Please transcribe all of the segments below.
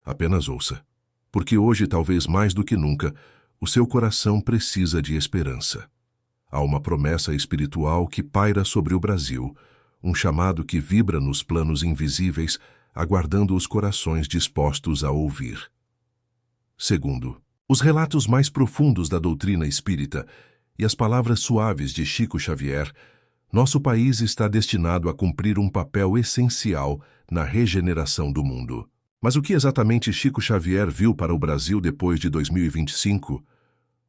Apenas ouça, porque hoje, talvez mais do que nunca, o seu coração precisa de esperança. Há uma promessa espiritual que paira sobre o Brasil, um chamado que vibra nos planos invisíveis, aguardando os corações dispostos a ouvir. Segundo, os relatos mais profundos da doutrina espírita e as palavras suaves de Chico Xavier, nosso país está destinado a cumprir um papel essencial na regeneração do mundo. Mas o que exatamente Chico Xavier viu para o Brasil depois de 2025?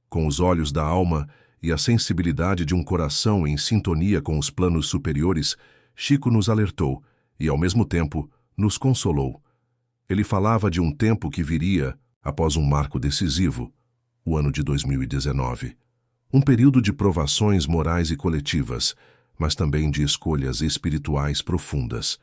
Com os olhos da alma e a sensibilidade de um coração em sintonia com os planos superiores, Chico nos alertou e, ao mesmo tempo, nos consolou. Ele falava de um tempo que viria após um marco decisivo, o ano de 2019. Um período de provações morais e coletivas, mas também de escolhas espirituais profundas.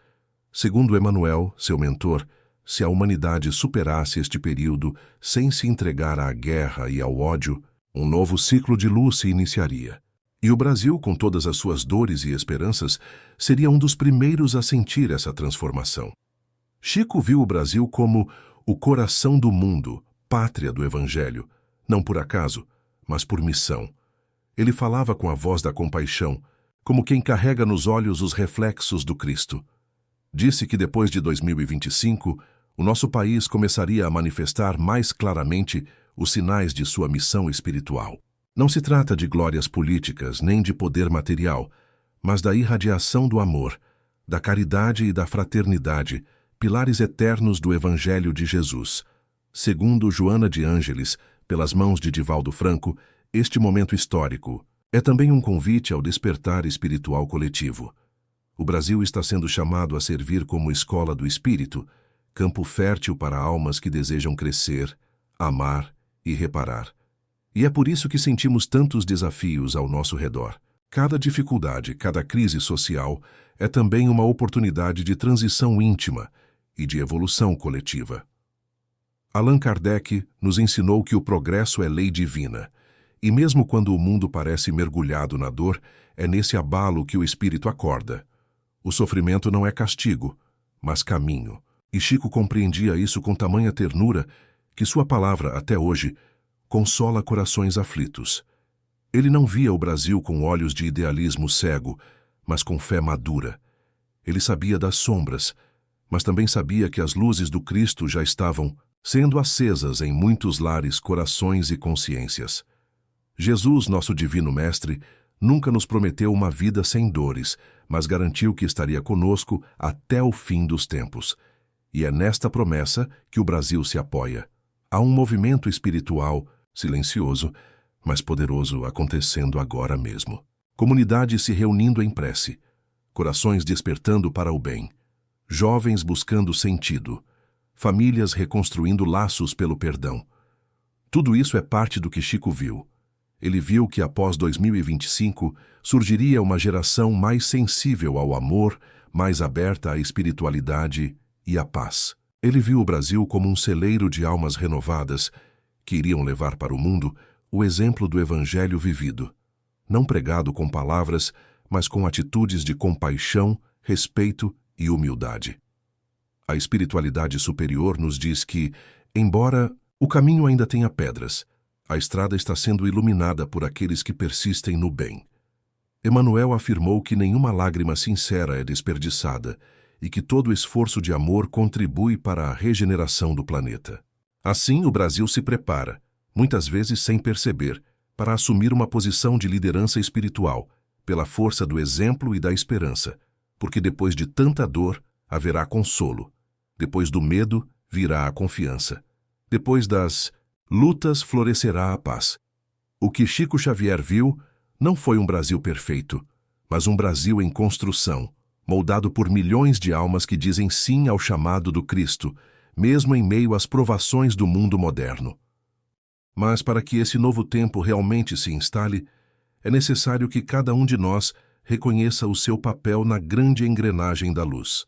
Segundo Emmanuel, seu mentor, se a humanidade superasse este período sem se entregar à guerra e ao ódio, um novo ciclo de luz se iniciaria. E o Brasil, com todas as suas dores e esperanças, seria um dos primeiros a sentir essa transformação. Chico viu o Brasil como o coração do mundo, pátria do Evangelho, não por acaso, mas por missão. Ele falava com a voz da compaixão, como quem carrega nos olhos os reflexos do Cristo. Disse que depois de 2025, o nosso país começaria a manifestar mais claramente os sinais de sua missão espiritual. Não se trata de glórias políticas nem de poder material, mas da irradiação do amor, da caridade e da fraternidade, pilares eternos do Evangelho de Jesus. Segundo Joana de Ângeles, pelas mãos de Divaldo Franco, este momento histórico é também um convite ao despertar espiritual coletivo. O Brasil está sendo chamado a servir como escola do espírito, campo fértil para almas que desejam crescer, amar e reparar. E é por isso que sentimos tantos desafios ao nosso redor. Cada dificuldade, cada crise social é também uma oportunidade de transição íntima e de evolução coletiva. Allan Kardec nos ensinou que o progresso é lei divina, e mesmo quando o mundo parece mergulhado na dor, é nesse abalo que o espírito acorda. O sofrimento não é castigo, mas caminho. E Chico compreendia isso com tamanha ternura que sua palavra, até hoje, consola corações aflitos. Ele não via o Brasil com olhos de idealismo cego, mas com fé madura. Ele sabia das sombras, mas também sabia que as luzes do Cristo já estavam sendo acesas em muitos lares, corações e consciências. Jesus, nosso divino mestre, nunca nos prometeu uma vida sem dores, mas garantiu que estaria conosco até o fim dos tempos. E é nesta promessa que o Brasil se apoia. Há um movimento espiritual, silencioso, mas poderoso, acontecendo agora mesmo. Comunidades se reunindo em prece, corações despertando para o bem, jovens buscando sentido, famílias reconstruindo laços pelo perdão. Tudo isso é parte do que Chico viu. Ele viu que após 2025 surgiria uma geração mais sensível ao amor, mais aberta à espiritualidade e à paz. Ele viu o Brasil como um celeiro de almas renovadas que iriam levar para o mundo o exemplo do Evangelho vivido, não pregado com palavras, mas com atitudes de compaixão, respeito e humildade. A espiritualidade superior nos diz que, embora o caminho ainda tenha pedras, a estrada está sendo iluminada por aqueles que persistem no bem. Emmanuel afirmou que nenhuma lágrima sincera é desperdiçada e que todo esforço de amor contribui para a regeneração do planeta. Assim, o Brasil se prepara, muitas vezes sem perceber, para assumir uma posição de liderança espiritual, pela força do exemplo e da esperança, porque depois de tanta dor haverá consolo, depois do medo virá a confiança, depois das lutas florescerá a paz. O que Chico Xavier viu não foi um Brasil perfeito, mas um Brasil em construção, moldado por milhões de almas que dizem sim ao chamado do Cristo, mesmo em meio às provações do mundo moderno. Mas para que esse novo tempo realmente se instale, é necessário que cada um de nós reconheça o seu papel na grande engrenagem da luz.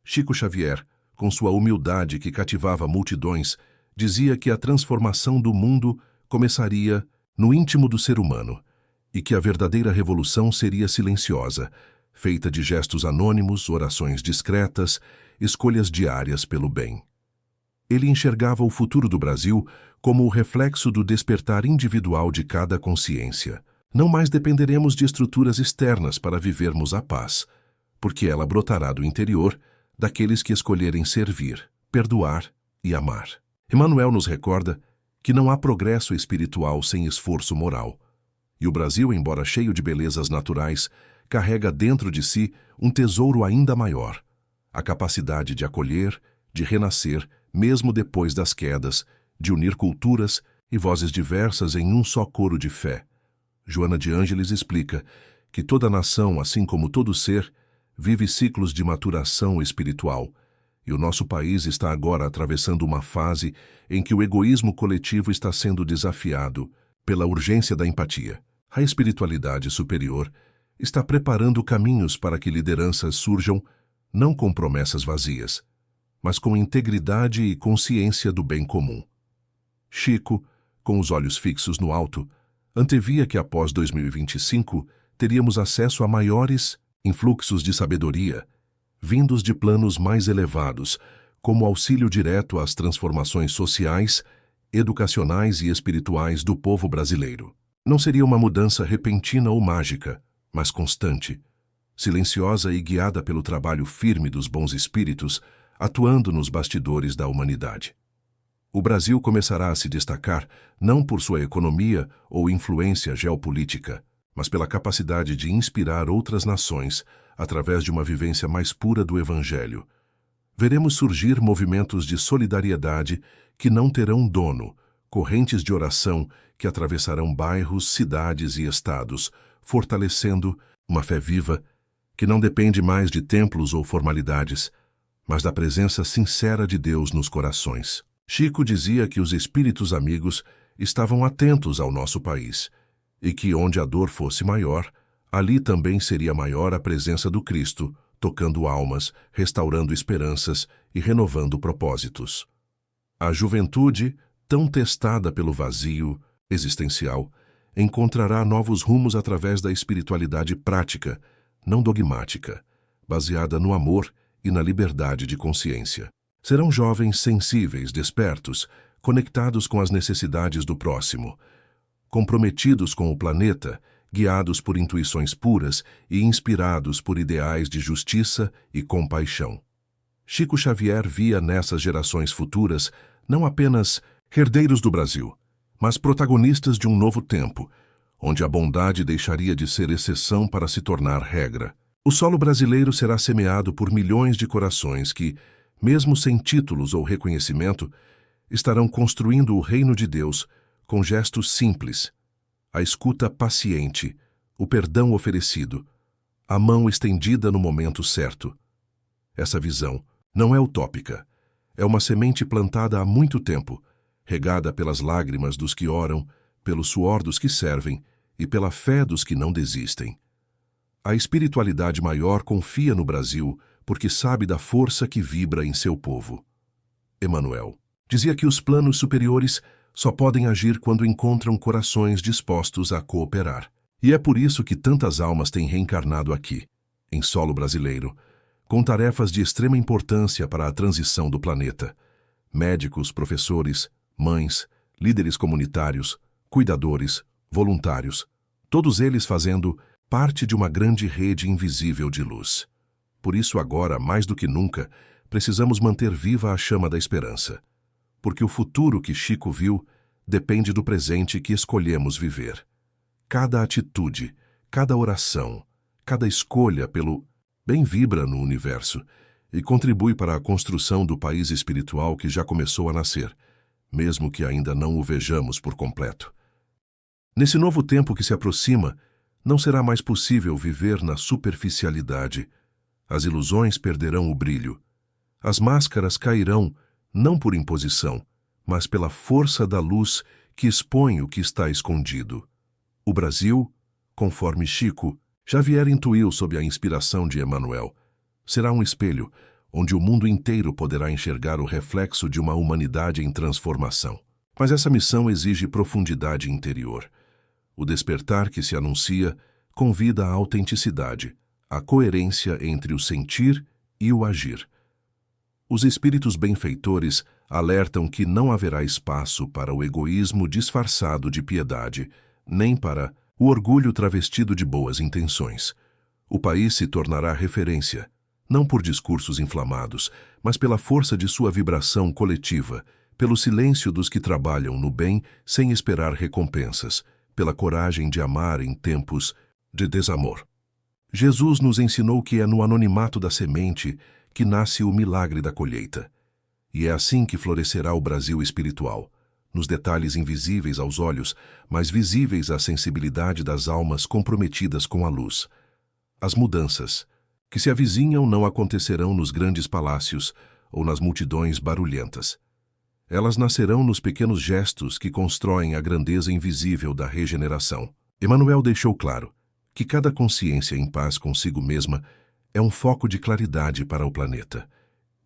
Chico Xavier, com sua humildade que cativava multidões, dizia que a transformação do mundo começaria no íntimo do ser humano e que a verdadeira revolução seria silenciosa, feita de gestos anônimos, orações discretas, escolhas diárias pelo bem. Ele enxergava o futuro do Brasil como o reflexo do despertar individual de cada consciência. Não mais dependeremos de estruturas externas para vivermos a paz, porque ela brotará do interior daqueles que escolherem servir, perdoar e amar. Emmanuel nos recorda que não há progresso espiritual sem esforço moral. E o Brasil, embora cheio de belezas naturais, carrega dentro de si um tesouro ainda maior: a capacidade de acolher, de renascer, mesmo depois das quedas, de unir culturas e vozes diversas em um só coro de fé. Joana de Ângeles explica que toda nação, assim como todo ser, vive ciclos de maturação espiritual, e o nosso país está agora atravessando uma fase em que o egoísmo coletivo está sendo desafiado pela urgência da empatia. A espiritualidade superior está preparando caminhos para que lideranças surjam não com promessas vazias, mas com integridade e consciência do bem comum. Chico, com os olhos fixos no alto, antevia que após 2025 teríamos acesso a maiores influxos de sabedoria, vindos de planos mais elevados, como auxílio direto às transformações sociais, educacionais e espirituais do povo brasileiro. Não seria uma mudança repentina ou mágica, mas constante, silenciosa e guiada pelo trabalho firme dos bons espíritos, atuando nos bastidores da humanidade. O Brasil começará a se destacar não por sua economia ou influência geopolítica, mas pela capacidade de inspirar outras nações através de uma vivência mais pura do Evangelho. Veremos surgir movimentos de solidariedade que não terão dono, correntes de oração que atravessarão bairros, cidades e estados, fortalecendo uma fé viva que não depende mais de templos ou formalidades, mas da presença sincera de Deus nos corações. Chico dizia que os espíritos amigos estavam atentos ao nosso país e que onde a dor fosse maior, ali também seria maior a presença do Cristo, tocando almas, restaurando esperanças e renovando propósitos. A juventude, tão testada pelo vazio existencial, encontrará novos rumos através da espiritualidade prática, não dogmática, baseada no amor e na liberdade de consciência. Serão jovens sensíveis, despertos, conectados com as necessidades do próximo, comprometidos com o planeta, guiados por intuições puras e inspirados por ideais de justiça e compaixão. Chico Xavier via nessas gerações futuras não apenas herdeiros do Brasil, mas protagonistas de um novo tempo, onde a bondade deixaria de ser exceção para se tornar regra. O solo brasileiro será semeado por milhões de corações que, mesmo sem títulos ou reconhecimento, estarão construindo o reino de Deus com gestos simples, a escuta paciente, o perdão oferecido, a mão estendida no momento certo. Essa visão não é utópica, é uma semente plantada há muito tempo, regada pelas lágrimas dos que oram, pelo suor dos que servem e pela fé dos que não desistem. A espiritualidade maior confia no Brasil porque sabe da força que vibra em seu povo. Emmanuel dizia que os planos superiores só podem agir quando encontram corações dispostos a cooperar. E é por isso que tantas almas têm reencarnado aqui, em solo brasileiro, com tarefas de extrema importância para a transição do planeta. Médicos, professores, mães, líderes comunitários, cuidadores, voluntários, todos eles fazendo parte de uma grande rede invisível de luz. Por isso agora, mais do que nunca, precisamos manter viva a chama da esperança, porque o futuro que Chico viu depende do presente que escolhemos viver. Cada atitude, cada oração, cada escolha pelo bem vibra no universo e contribui para a construção do país espiritual que já começou a nascer, mesmo que ainda não o vejamos por completo. Nesse novo tempo que se aproxima, não será mais possível viver na superficialidade. As ilusões perderão o brilho. As máscaras cairão, não por imposição, mas pela força da luz que expõe o que está escondido. O Brasil, conforme Chico Xavier intuiu sob a inspiração de Emmanuel, será um espelho onde o mundo inteiro poderá enxergar o reflexo de uma humanidade em transformação. Mas essa missão exige profundidade interior. O despertar que se anuncia convida à autenticidade, à coerência entre o sentir e o agir. Os espíritos benfeitores alertam que não haverá espaço para o egoísmo disfarçado de piedade, nem para o orgulho travestido de boas intenções. O país se tornará referência, não por discursos inflamados, mas pela força de sua vibração coletiva, pelo silêncio dos que trabalham no bem sem esperar recompensas, pela coragem de amar em tempos de desamor. Jesus nos ensinou que é no anonimato da semente que nasce o milagre da colheita. E é assim que florescerá o Brasil espiritual, nos detalhes invisíveis aos olhos, mas visíveis à sensibilidade das almas comprometidas com a luz. As mudanças que se avizinham não acontecerão nos grandes palácios ou nas multidões barulhentas. Elas nascerão nos pequenos gestos que constroem a grandeza invisível da regeneração. Emmanuel deixou claro que cada consciência em paz consigo mesma é um foco de claridade para o planeta.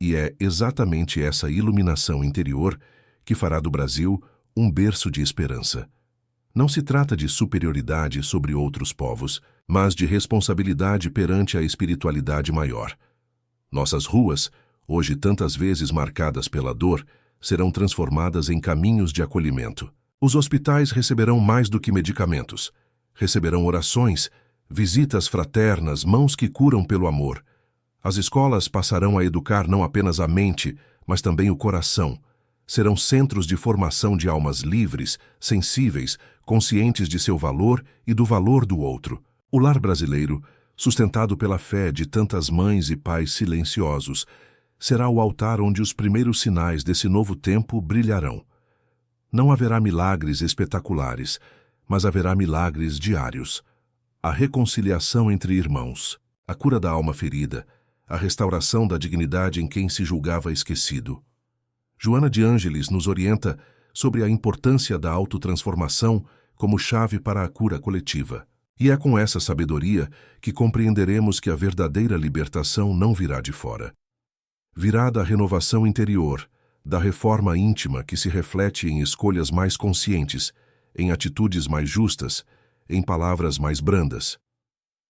E é exatamente essa iluminação interior que fará do Brasil um berço de esperança. Não se trata de superioridade sobre outros povos, mas de responsabilidade perante a espiritualidade maior. Nossas ruas, hoje tantas vezes marcadas pela dor, serão transformadas em caminhos de acolhimento. Os hospitais receberão mais do que medicamentos. Receberão orações, visitas fraternas, mãos que curam pelo amor. As escolas passarão a educar não apenas a mente, mas também o coração. Serão centros de formação de almas livres, sensíveis, conscientes de seu valor e do valor do outro. O lar brasileiro, sustentado pela fé de tantas mães e pais silenciosos, será o altar onde os primeiros sinais desse novo tempo brilharão. Não haverá milagres espetaculares, mas haverá milagres diários. A reconciliação entre irmãos, a cura da alma ferida, a restauração da dignidade em quem se julgava esquecido. Joana de Ângeles nos orienta sobre a importância da autotransformação como chave para a cura coletiva. E é com essa sabedoria que compreenderemos que a verdadeira libertação não virá de fora. Virá da renovação interior, da reforma íntima que se reflete em escolhas mais conscientes, em atitudes mais justas, em palavras mais brandas.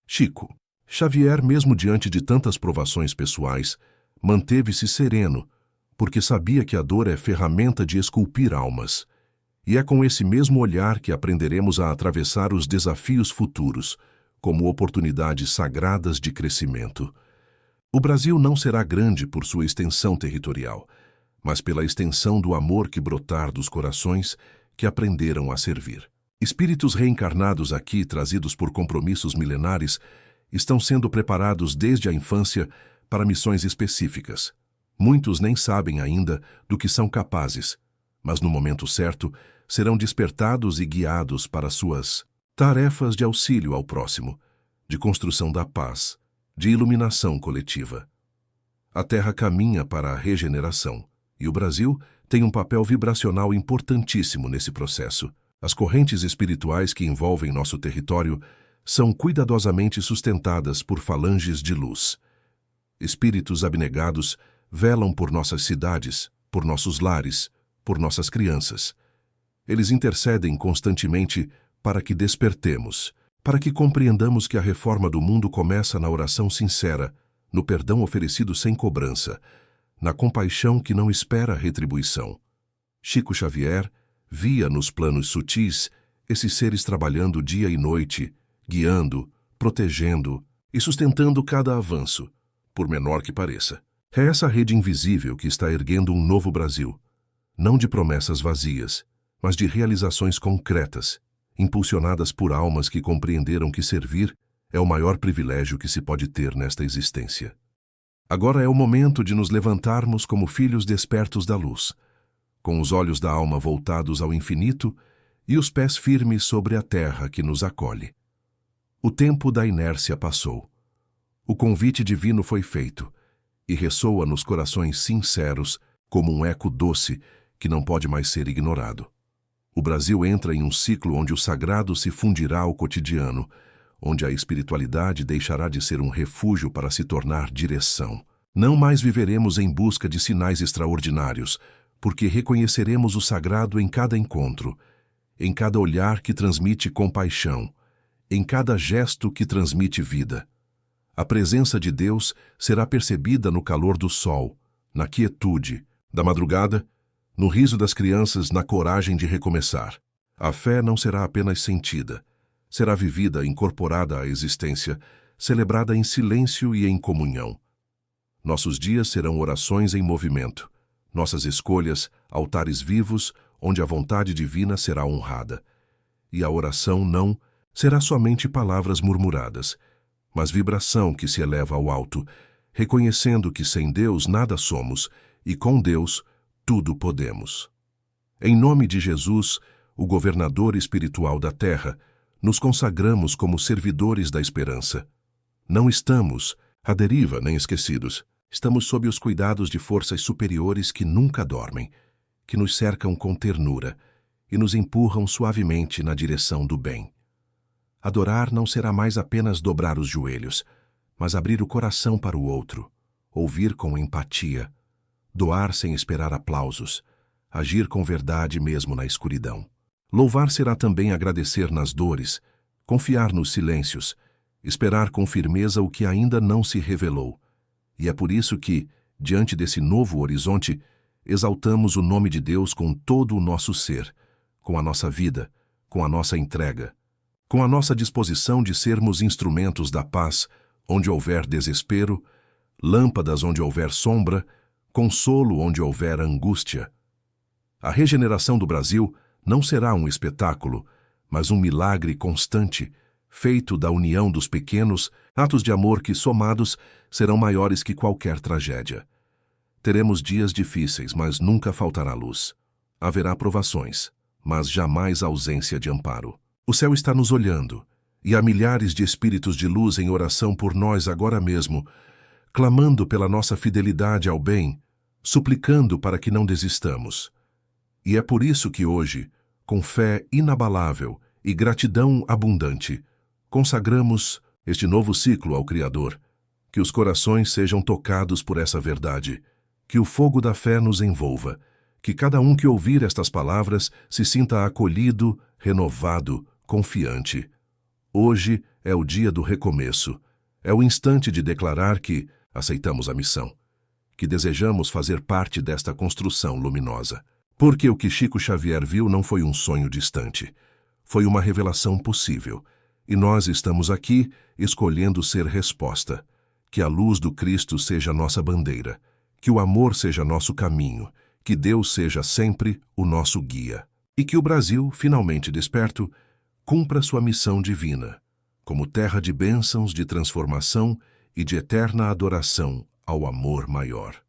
Chico Xavier, mesmo diante de tantas provações pessoais, manteve-se sereno, porque sabia que a dor é ferramenta de esculpir almas. E é com esse mesmo olhar que aprenderemos a atravessar os desafios futuros, como oportunidades sagradas de crescimento. O Brasil não será grande por sua extensão territorial, mas pela extensão do amor que brotar dos corações que aprenderam a servir. Espíritos reencarnados aqui, trazidos por compromissos milenares, estão sendo preparados desde a infância para missões específicas. Muitos nem sabem ainda do que são capazes, mas no momento certo serão despertados e guiados para suas tarefas de auxílio ao próximo, de construção da paz, de iluminação coletiva. A Terra caminha para a regeneração, e o Brasil tem um papel vibracional importantíssimo nesse processo. As correntes espirituais que envolvem nosso território são cuidadosamente sustentadas por falanges de luz. Espíritos abnegados velam por nossas cidades, por nossos lares, por nossas crianças. Eles intercedem constantemente para que despertemos, para que compreendamos que a reforma do mundo começa na oração sincera, no perdão oferecido sem cobrança, na compaixão que não espera retribuição. Chico Xavier via nos planos sutis esses seres trabalhando dia e noite, guiando, protegendo e sustentando cada avanço, por menor que pareça. É essa rede invisível que está erguendo um novo Brasil, não de promessas vazias, mas de realizações concretas, impulsionadas por almas que compreenderam que servir é o maior privilégio que se pode ter nesta existência. Agora é o momento de nos levantarmos como filhos despertos da luz, com os olhos da alma voltados ao infinito e os pés firmes sobre a terra que nos acolhe. O tempo da inércia passou. O convite divino foi feito e ressoa nos corações sinceros como um eco doce que não pode mais ser ignorado. O Brasil entra em um ciclo onde o sagrado se fundirá ao cotidiano, onde a espiritualidade deixará de ser um refúgio para se tornar direção. Não mais viveremos em busca de sinais extraordinários, porque reconheceremos o sagrado em cada encontro, em cada olhar que transmite compaixão, em cada gesto que transmite vida. A presença de Deus será percebida no calor do sol, na quietude, da madrugada no riso das crianças, na coragem de recomeçar. A fé não será apenas sentida, será vivida, incorporada à existência, celebrada em silêncio e em comunhão. Nossos dias serão orações em movimento, nossas escolhas, altares vivos, onde a vontade divina será honrada. E a oração não será somente palavras murmuradas, mas vibração que se eleva ao alto, reconhecendo que sem Deus nada somos e com Deus tudo podemos. Em nome de Jesus, o governador espiritual da terra, nos consagramos como servidores da esperança. Não estamos à deriva nem esquecidos. Estamos sob os cuidados de forças superiores que nunca dormem, que nos cercam com ternura e nos empurram suavemente na direção do bem. Adorar não será mais apenas dobrar os joelhos, mas abrir o coração para o outro, ouvir com empatia, doar sem esperar aplausos, agir com verdade mesmo na escuridão. Louvar será também agradecer nas dores, confiar nos silêncios, esperar com firmeza o que ainda não se revelou. E é por isso que, diante desse novo horizonte, exaltamos o nome de Deus com todo o nosso ser, com a nossa vida, com a nossa entrega, com a nossa disposição de sermos instrumentos da paz, onde houver desespero, lâmpadas onde houver sombra, consolo onde houver angústia. A regeneração do Brasil não será um espetáculo, mas um milagre constante, feito da união dos pequenos atos de amor que, somados, serão maiores que qualquer tragédia. Teremos dias difíceis, mas nunca faltará luz. Haverá provações, mas jamais ausência de amparo. O céu está nos olhando, e há milhares de espíritos de luz em oração por nós agora mesmo, clamando pela nossa fidelidade ao bem, suplicando para que não desistamos. E é por isso que hoje, com fé inabalável e gratidão abundante, consagramos este novo ciclo ao Criador. Que os corações sejam tocados por essa verdade, que o fogo da fé nos envolva, que cada um que ouvir estas palavras se sinta acolhido, renovado, confiante. Hoje é o dia do recomeço, é o instante de declarar que aceitamos a missão, que desejamos fazer parte desta construção luminosa. Porque o que Chico Xavier viu não foi um sonho distante, foi uma revelação possível, e nós estamos aqui escolhendo ser resposta. Que a luz do Cristo seja nossa bandeira, que o amor seja nosso caminho, que Deus seja sempre o nosso guia. E que o Brasil, finalmente desperto, cumpra sua missão divina, como terra de bênçãos, de transformação e de eterna adoração ao amor maior.